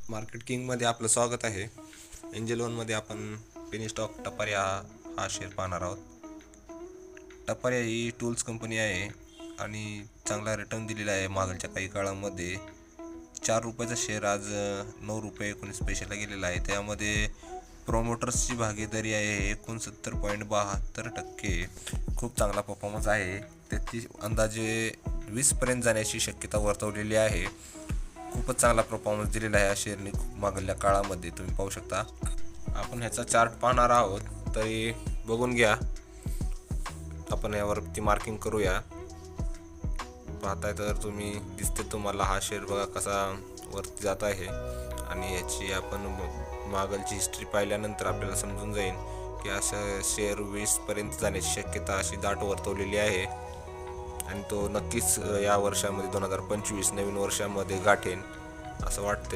Market किंगमध्ये आपलं स्वागत आहे. एंजल वनमध्ये आपण पेनी स्टॉक टपारिया हा शेअर पाहणार आहोत. टपारिया ही टूल्स कंपनी आहे आणि चांगला रिटर्न दिलेला आहे. मागच्या काही काळामध्ये 4 रुपयाचा शेअर आज 9 रुपये 19 पैशाला गेलेला आहे. त्यामध्ये प्रोमोटर्सची भागीदारी आहे 69.72%. खूप चांगला परफॉर्मन्स आहे. त्याची अंदाजे 20पर्यंत जाण्याची शक्यता वर्तवलेली आहे. खूपच चांगला परफॉर्मन्स दिलेला आहे या शेअरने मागल्या काळामध्ये. तुम्ही पाहू शकता. आपण ह्याचा चार्ट पाहणार आहोत, तरी बघून घ्या. आपण यावरती मार्किंग करूया. पाहताय तर तुम्ही दिसते तुम्हाला हा शेअर बघा कसा वरती जात आहे आणि याची आपण मागलची हिस्ट्री पाहिल्यानंतर आपल्याला समजून जाईल की अशा शेअर 20पर्यंत जाण्याची शक्यता अशी दाट वर्तवलेली आहे आणि तो नक्कीच या वर्षामध्ये 2025 नवीन वर्षामध्ये गाठेन असं वाटते.